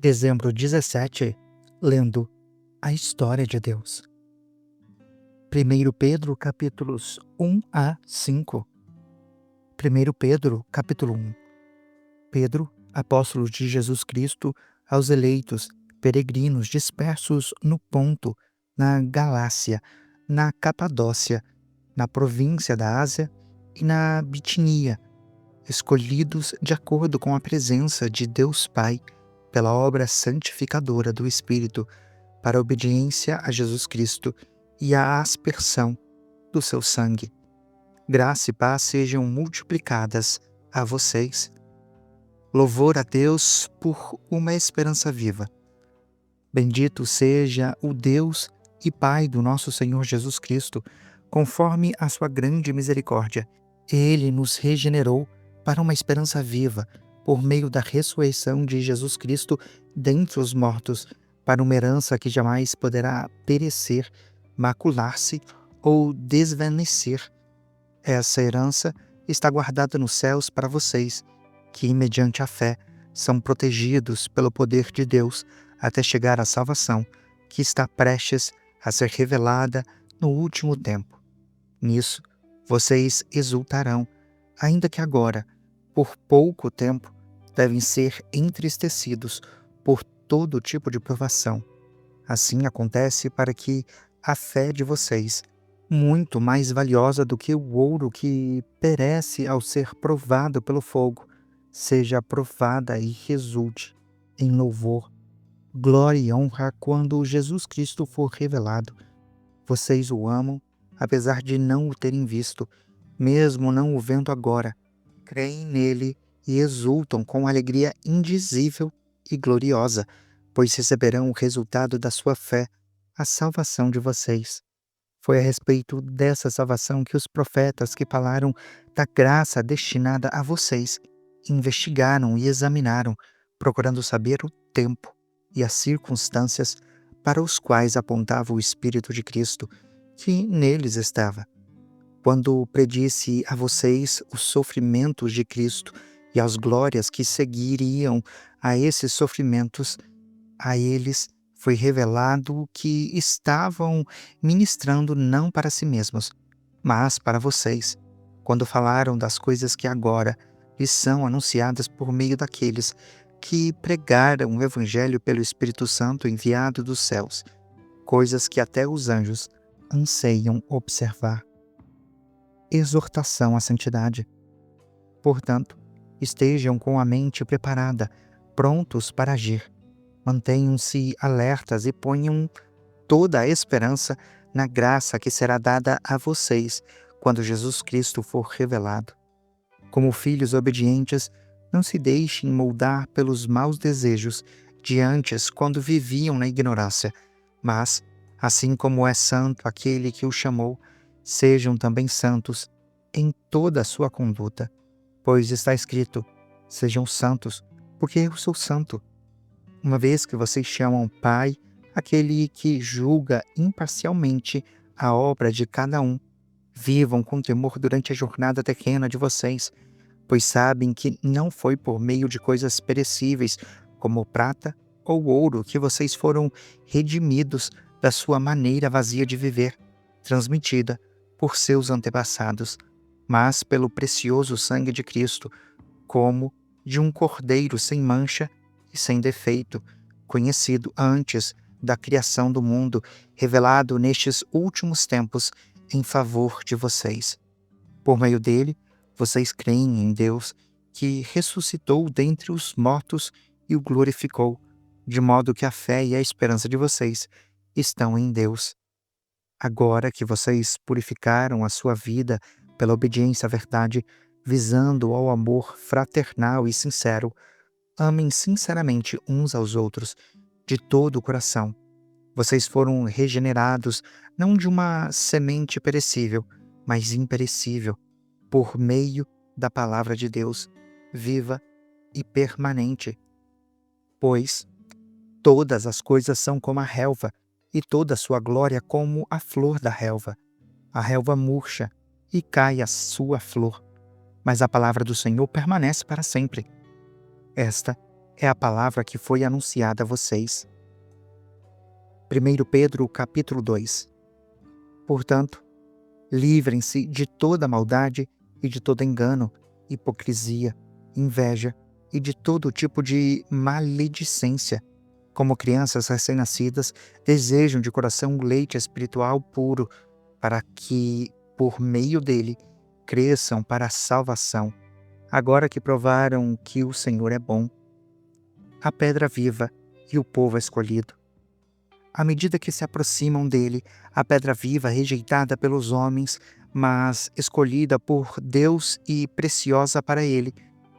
Dezembro 17, lendo a história de Deus. 1 Pedro, capítulos 1 a 5. 1 Pedro, capítulo 1. Pedro, apóstolo de Jesus Cristo, aos eleitos, peregrinos dispersos no Ponto, na Galácia, na Capadócia, na província da Ásia e na Bitinia, escolhidos de acordo com a presença de Deus Pai, pela obra santificadora do Espírito, para a obediência a Jesus Cristo e a aspersão do seu sangue. Graça e paz sejam multiplicadas a vocês. Louvor a Deus por uma esperança viva. Bendito seja o Deus e Pai do nosso Senhor Jesus Cristo, conforme a sua grande misericórdia. Ele nos regenerou para uma esperança viva, por meio da ressurreição de Jesus Cristo dentre os mortos, para uma herança que jamais poderá perecer, macular-se ou desvanecer. Essa herança está guardada nos céus para vocês, que, mediante a fé, são protegidos pelo poder de Deus até chegar à salvação, que está prestes a ser revelada no último tempo. Nisso, vocês exultarão, ainda que agora, por pouco tempo, devem ser entristecidos por todo tipo de provação. Assim acontece para que a fé de vocês, muito mais valiosa do que o ouro que perece ao ser provado pelo fogo, seja provada e resulte em louvor, glória e honra quando Jesus Cristo for revelado. Vocês o amam, apesar de não o terem visto, mesmo não o vendo agora. Creem nele e exultam com alegria indizível e gloriosa, pois receberão o resultado da sua fé, a salvação de vocês. Foi a respeito dessa salvação que os profetas que falaram da graça destinada a vocês investigaram e examinaram, procurando saber o tempo e as circunstâncias para os quais apontava o Espírito de Cristo, que neles estava. Quando predisse a vocês os sofrimentos de Cristo e as glórias que seguiriam a esses sofrimentos, a eles foi revelado que estavam ministrando não para si mesmos, mas para vocês, quando falaram das coisas que agora lhes são anunciadas por meio daqueles que pregaram o Evangelho pelo Espírito Santo enviado dos céus, coisas que até os anjos anseiam observar. Exortação à santidade. Portanto, estejam com a mente preparada, prontos para agir. Mantenham-se alertas e ponham toda a esperança na graça que será dada a vocês quando Jesus Cristo for revelado. Como filhos obedientes, não se deixem moldar pelos maus desejos de antes quando viviam na ignorância, mas, assim como é santo aquele que o chamou, sejam também santos em toda a sua conduta, pois está escrito: sejam santos, porque eu sou santo. Uma vez que vocês chamam Pai aquele que julga imparcialmente a obra de cada um, vivam com temor durante a jornada terrena de vocês, pois sabem que não foi por meio de coisas perecíveis, como prata ou ouro, que vocês foram redimidos da sua maneira vazia de viver, transmitida por seus antepassados, mas pelo precioso sangue de Cristo, como de um cordeiro sem mancha e sem defeito, conhecido antes da criação do mundo, revelado nestes últimos tempos em favor de vocês. Por meio dele, vocês creem em Deus, que ressuscitou dentre os mortos e o glorificou, de modo que a fé e a esperança de vocês estão em Deus. Agora que vocês purificaram a sua vida pela obediência à verdade, visando ao amor fraternal e sincero, amem sinceramente uns aos outros, de todo o coração. Vocês foram regenerados não de uma semente perecível, mas imperecível, por meio da palavra de Deus, viva e permanente. Pois todas as coisas são como a relva, e toda a sua glória como a flor da relva. A relva murcha, e cai a sua flor, mas a palavra do Senhor permanece para sempre. Esta é a palavra que foi anunciada a vocês. 1 Pedro capítulo 2. Portanto, livrem-se de toda maldade e de todo engano, hipocrisia, inveja e de todo tipo de maledicência. Como crianças recém-nascidas, desejam de coração o leite espiritual puro, para que, por meio dele, cresçam para a salvação, agora que provaram que o Senhor é bom. A pedra viva e o povo escolhido. À medida que se aproximam dele, a pedra viva rejeitada pelos homens, mas escolhida por Deus e preciosa para ele,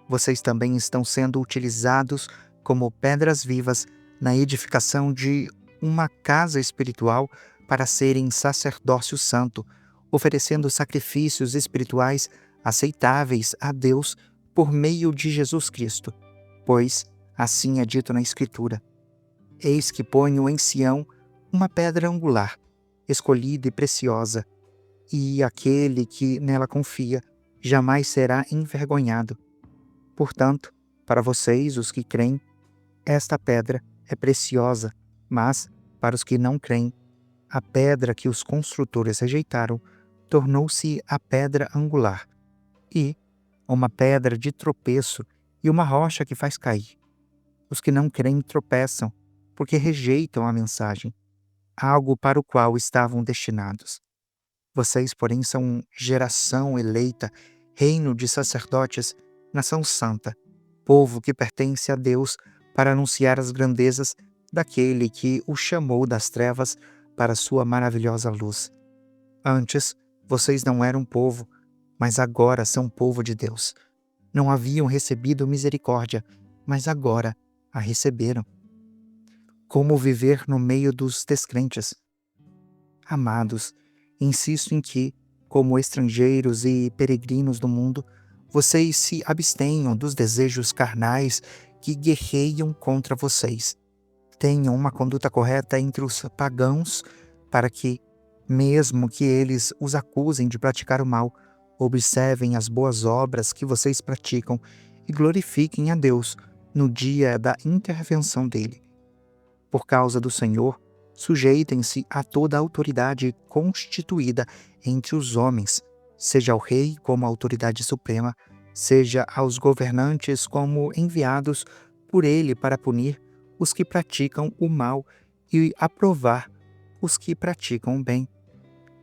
vocês também estão sendo utilizados como pedras vivas na edificação de uma casa espiritual para serem sacerdócio santo, oferecendo sacrifícios espirituais aceitáveis a Deus por meio de Jesus Cristo. Pois, assim é dito na Escritura: eis que ponho em Sião uma pedra angular, escolhida e preciosa, e aquele que nela confia jamais será envergonhado. Portanto, para vocês, os que creem, esta pedra é preciosa, mas, para os que não creem, a pedra que os construtores rejeitaram tornou-se a pedra angular, e uma pedra de tropeço e uma rocha que faz cair. Os que não creem tropeçam, porque rejeitam a mensagem, algo para o qual estavam destinados. Vocês, porém, são geração eleita, reino de sacerdotes, nação santa, povo que pertence a Deus, para anunciar as grandezas daquele que o chamou das trevas para a sua maravilhosa luz. Antes, vocês não eram povo, mas agora são povo de Deus. Não haviam recebido misericórdia, mas agora a receberam. Como viver no meio dos descrentes? Amados, insisto em que, como estrangeiros e peregrinos do mundo, vocês se abstenham dos desejos carnais que guerreiam contra vocês. Tenham uma conduta correta entre os pagãos, para que, mesmo que eles os acusem de praticar o mal, observem as boas obras que vocês praticam e glorifiquem a Deus no dia da intervenção dele. Por causa do Senhor, sujeitem-se a toda a autoridade constituída entre os homens, seja ao rei como autoridade suprema, seja aos governantes como enviados por ele para punir os que praticam o mal e aprovar os que praticam o bem.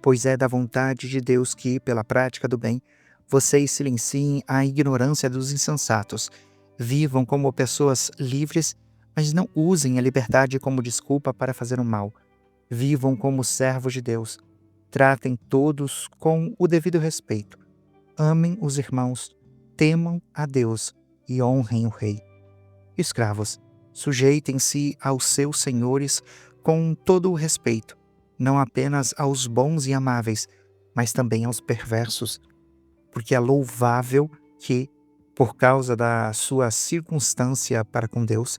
Pois é da vontade de Deus que, pela prática do bem, vocês silenciem a ignorância dos insensatos, vivam como pessoas livres, mas não usem a liberdade como desculpa para fazer o mal. Vivam como servos de Deus. Tratem todos com o devido respeito. Amem os irmãos, temam a Deus e honrem o rei. Escravos, sujeitem-se aos seus senhores com todo o respeito, não apenas aos bons e amáveis, mas também aos perversos, porque é louvável que, por causa da sua circunstância para com Deus,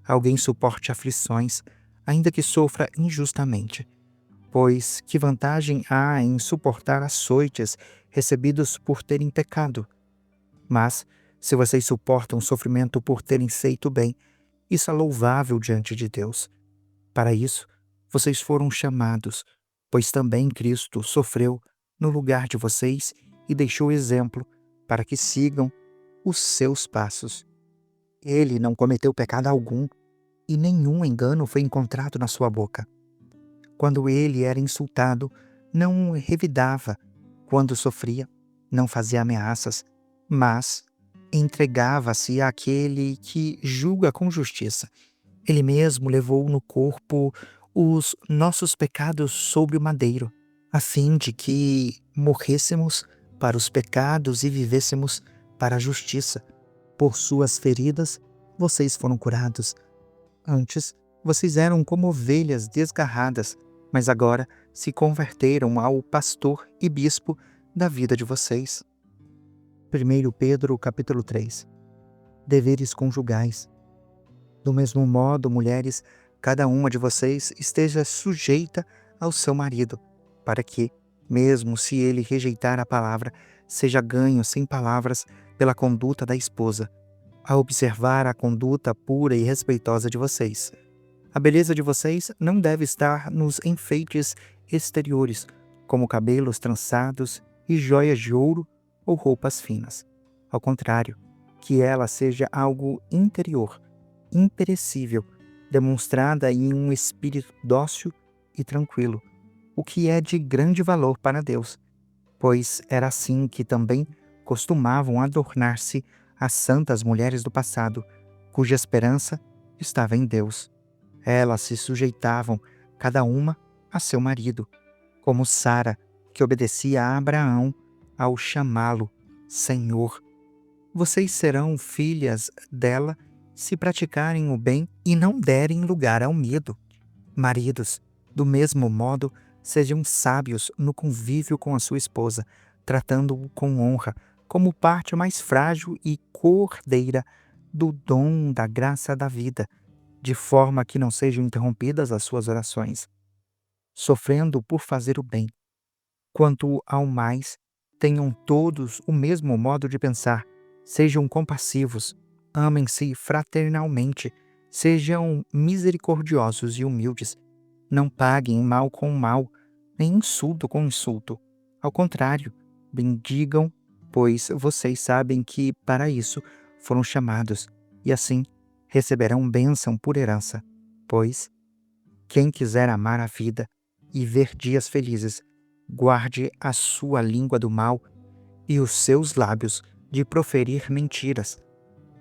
alguém suporte aflições, ainda que sofra injustamente. Pois que vantagem há em suportar açoites recebidos por terem pecado? Mas, se vocês suportam sofrimento por terem feito bem, isso é louvável diante de Deus. Para isso, vocês foram chamados, pois também Cristo sofreu no lugar de vocês e deixou exemplo para que sigam os seus passos. Ele não cometeu pecado algum, e nenhum engano foi encontrado na sua boca. Quando ele era insultado, não revidava. Quando sofria, não fazia ameaças, mas entregava-se àquele que julga com justiça. Ele mesmo levou no corpo os nossos pecados sobre o madeiro, a fim de que morrêssemos para os pecados e vivêssemos para a justiça. Por suas feridas, vocês foram curados. Antes, vocês eram como ovelhas desgarradas, mas agora se converteram ao pastor e bispo da vida de vocês. 1 Pedro capítulo 3. Deveres conjugais. Do mesmo modo, mulheres, cada uma de vocês esteja sujeita ao seu marido, para que, mesmo se ele rejeitar a palavra, seja ganho sem palavras pela conduta da esposa, a observar a conduta pura e respeitosa de vocês. A beleza de vocês não deve estar nos enfeites exteriores, como cabelos trançados e joias de ouro ou roupas finas. Ao contrário, que ela seja algo interior, imperecível, demonstrada em um espírito dócil e tranquilo, o que é de grande valor para Deus, pois era assim que também costumavam adornar-se as santas mulheres do passado, cuja esperança estava em Deus. Elas se sujeitavam, cada uma, a seu marido, como Sara, que obedecia a Abraão ao chamá-lo Senhor. Vocês serão filhas dela se praticarem o bem e não derem lugar ao medo. Maridos, do mesmo modo, sejam sábios no convívio com a sua esposa, tratando-o com honra, como parte mais frágil e cordeira do dom da graça da vida, de forma que não sejam interrompidas as suas orações, sofrendo por fazer o bem. Quanto ao mais, tenham todos o mesmo modo de pensar, sejam compassivos, amem-se fraternalmente, sejam misericordiosos e humildes, não paguem mal com mal, nem insulto com insulto. Ao contrário, bendigam, pois vocês sabem que para isso foram chamados, e assim receberão bênção por herança. Pois quem quiser amar a vida e ver dias felizes, guarde a sua língua do mal e os seus lábios de proferir mentiras.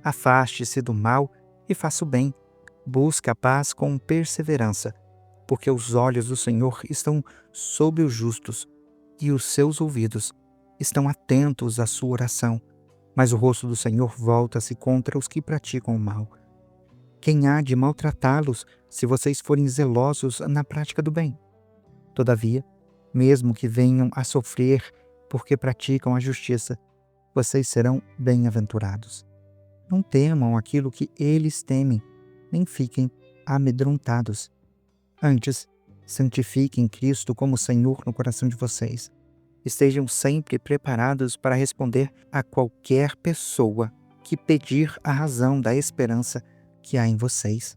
Afaste-se do mal e faça o bem. Busque a paz com perseverança, porque os olhos do Senhor estão sobre os justos e os seus ouvidos estão atentos à sua oração, mas o rosto do Senhor volta-se contra os que praticam o mal. Quem há de maltratá-los se vocês forem zelosos na prática do bem? Todavia, mesmo que venham a sofrer porque praticam a justiça, vocês serão bem-aventurados. Não temam aquilo que eles temem, nem fiquem amedrontados. Antes, santifiquem Cristo como Senhor no coração de vocês. Estejam sempre preparados para responder a qualquer pessoa que pedir a razão da esperança que há em vocês.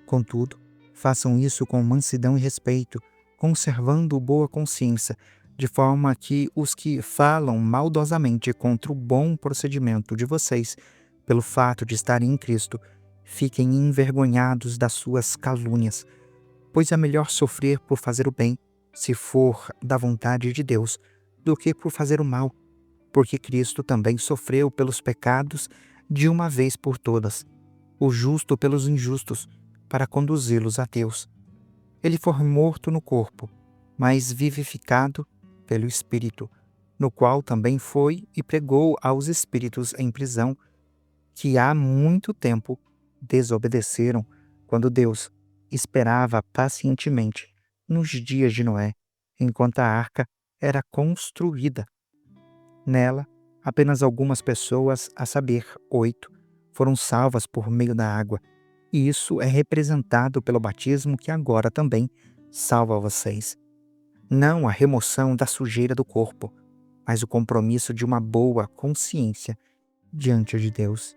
Contudo, façam isso com mansidão e respeito, conservando boa consciência, de forma que os que falam maldosamente contra o bom procedimento de vocês, pelo fato de estarem em Cristo, fiquem envergonhados das suas calúnias, pois é melhor sofrer por fazer o bem, se for da vontade de Deus, do que por fazer o mal, porque Cristo também sofreu pelos pecados de uma vez por todas, o justo pelos injustos, para conduzi-los a Deus. Ele foi morto no corpo, mas vivificado pelo Espírito, no qual também foi e pregou aos espíritos em prisão, que há muito tempo desobedeceram, quando Deus esperava pacientemente nos dias de Noé, enquanto a arca era construída. Nela, apenas algumas pessoas, a saber, 8, foram salvas por meio da água, e isso é representado pelo batismo que agora também salva vocês. Não a remoção da sujeira do corpo, mas o compromisso de uma boa consciência diante de Deus.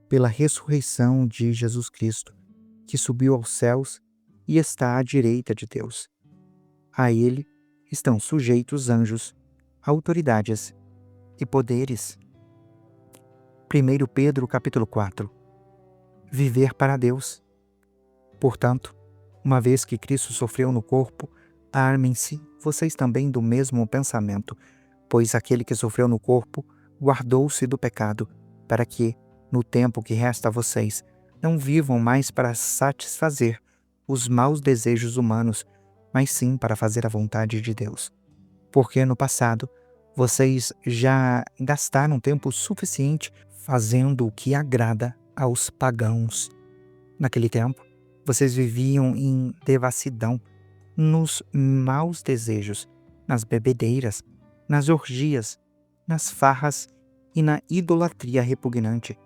Pela ressurreição de Jesus Cristo, que subiu aos céus e está à direita de Deus. A ele estão sujeitos anjos, autoridades e poderes. 1 Pedro capítulo 4. Viver para Deus. Portanto, uma vez que Cristo sofreu no corpo, armem-se vocês também do mesmo pensamento, pois aquele que sofreu no corpo guardou-se do pecado, para que, no tempo que resta a vocês, não vivam mais para satisfazer os maus desejos humanos, mas sim para fazer a vontade de Deus. Porque no passado, vocês já gastaram tempo suficiente fazendo o que agrada aos pagãos. Naquele tempo, vocês viviam em devassidão, nos maus desejos, nas bebedeiras, nas orgias, nas farras e na idolatria repugnante.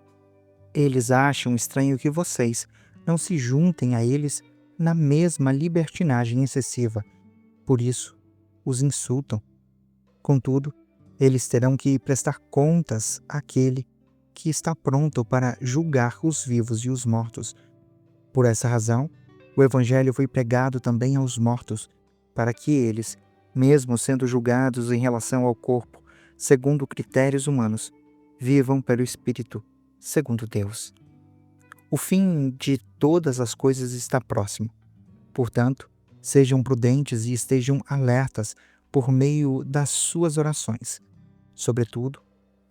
Eles acham estranho que vocês não se juntem a eles na mesma libertinagem excessiva. Por isso, os insultam. Contudo, eles terão que prestar contas àquele que está pronto para julgar os vivos e os mortos. Por essa razão, o Evangelho foi pregado também aos mortos, para que eles, mesmo sendo julgados em relação ao corpo, segundo critérios humanos, vivam pelo Espírito, segundo Deus. O fim de todas as coisas está próximo. Portanto, sejam prudentes e estejam alertas por meio das suas orações. Sobretudo,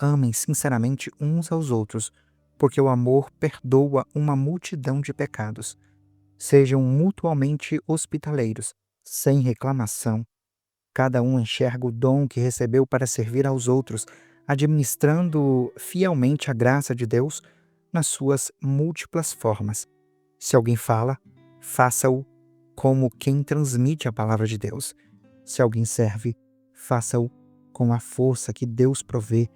amem sinceramente uns aos outros, porque o amor perdoa uma multidão de pecados. Sejam mutuamente hospitaleiros, sem reclamação. Cada um enxerga o dom que recebeu para servir aos outros, administrando fielmente a graça de Deus nas suas múltiplas formas. Se alguém fala, faça-o como quem transmite a palavra de Deus. Se alguém serve, faça-o com a força que Deus provê,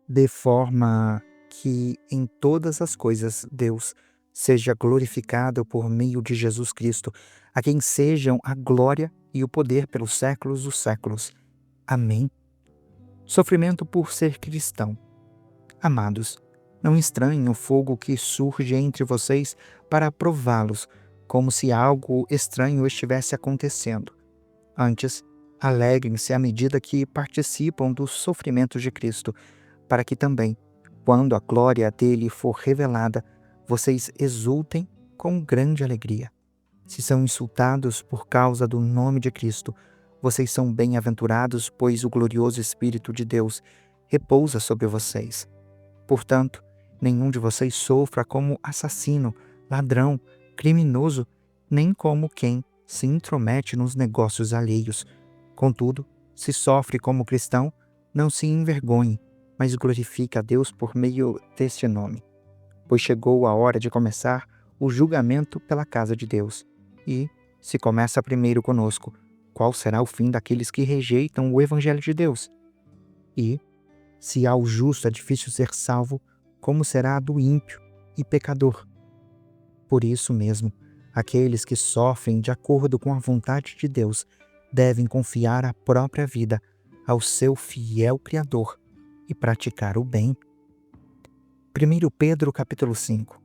de forma que em todas as coisas Deus seja glorificado por meio de Jesus Cristo, a quem sejam a glória e o poder pelos séculos dos séculos. Amém. Sofrimento por ser cristão. Amados, não estranhem o fogo que surge entre vocês para prová-los, como se algo estranho estivesse acontecendo. Antes, alegrem-se à medida que participam dos sofrimentos de Cristo, para que também, quando a glória dele for revelada, vocês exultem com grande alegria. Se são insultados por causa do nome de Cristo, vocês são bem-aventurados, pois o glorioso Espírito de Deus repousa sobre vocês. Portanto, nenhum de vocês sofra como assassino, ladrão, criminoso, nem como quem se intromete nos negócios alheios. Contudo, se sofre como cristão, não se envergonhe, mas glorifique a Deus por meio deste nome. Pois chegou a hora de começar o julgamento pela casa de Deus. E, se começa primeiro conosco, qual será o fim daqueles que rejeitam o Evangelho de Deus? E, se ao justo é difícil ser salvo, como será a do ímpio e pecador? Por isso mesmo, aqueles que sofrem de acordo com a vontade de Deus devem confiar a própria vida ao seu fiel Criador e praticar o bem. 1 Pedro capítulo 5.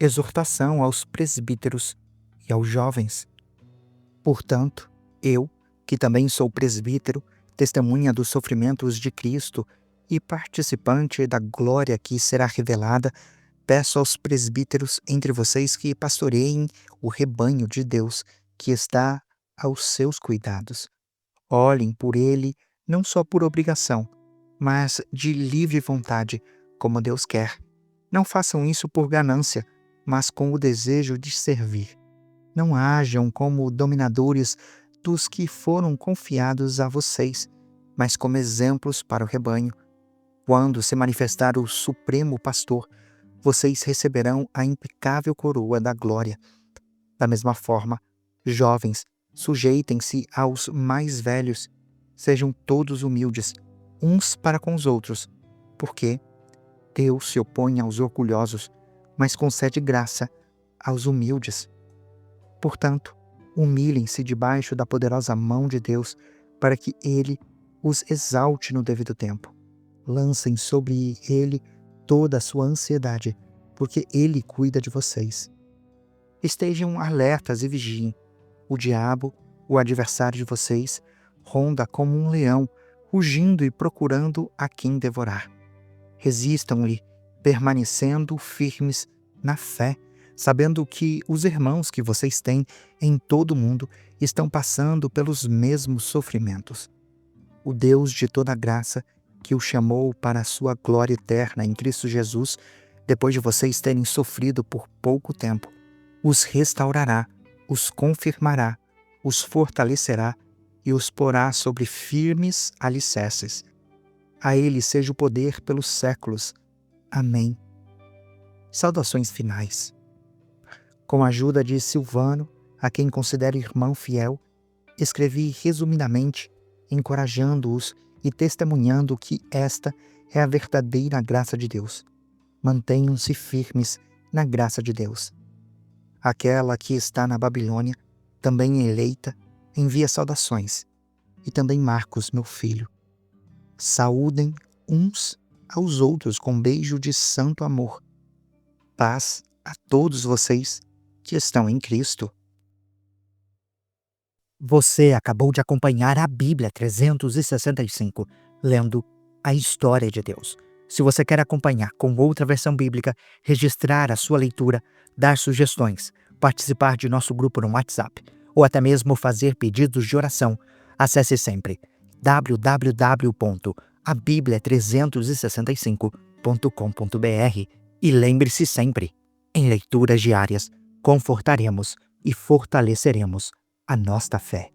Exortação aos presbíteros e aos jovens. Portanto, eu, que também sou presbítero, testemunha dos sofrimentos de Cristo e participante da glória que será revelada, peço aos presbíteros entre vocês que pastoreiem o rebanho de Deus que está aos seus cuidados. Olhem por ele não só por obrigação, mas de livre vontade, como Deus quer. Não façam isso por ganância, mas com o desejo de servir. Não hajam como dominadores dos que foram confiados a vocês, mas como exemplos para o rebanho. Quando se manifestar o Supremo Pastor, vocês receberão a impecável coroa da glória. Da mesma forma, jovens, sujeitem-se aos mais velhos, sejam todos humildes, uns para com os outros, porque Deus se opõe aos orgulhosos, mas concede graça aos humildes. Portanto, humilhem-se debaixo da poderosa mão de Deus, para que Ele os exalte no devido tempo. Lancem sobre Ele toda a sua ansiedade, porque Ele cuida de vocês. Estejam alertas e vigiem. O diabo, o adversário de vocês, ronda como um leão, rugindo e procurando a quem devorar. Resistam-lhe, permanecendo firmes na fé, sabendo que os irmãos que vocês têm em todo o mundo estão passando pelos mesmos sofrimentos. O Deus de toda graça, que o chamou para a sua glória eterna em Cristo Jesus, depois de vocês terem sofrido por pouco tempo, os restaurará, os confirmará, os fortalecerá e os porá sobre firmes alicerces. A Ele seja o poder pelos séculos. Amém. Saudações finais. Com a ajuda de Silvano, a quem considero irmão fiel, escrevi resumidamente, encorajando-os e testemunhando que esta é a verdadeira graça de Deus. Mantenham-se firmes na graça de Deus. Aquela que está na Babilônia, também eleita, envia saudações, e também Marcos, meu filho. Saúdem uns aos outros com um beijo de santo amor. Paz a todos vocês que estão em Cristo. Você acabou de acompanhar a Bíblia 365, lendo a história de Deus. Se você quer acompanhar com outra versão bíblica, registrar a sua leitura, dar sugestões, participar de nosso grupo no WhatsApp, ou até mesmo fazer pedidos de oração, acesse sempre www.abiblia365.com.br e lembre-se sempre, em leituras diárias, confortaremos e fortaleceremos a nossa fé.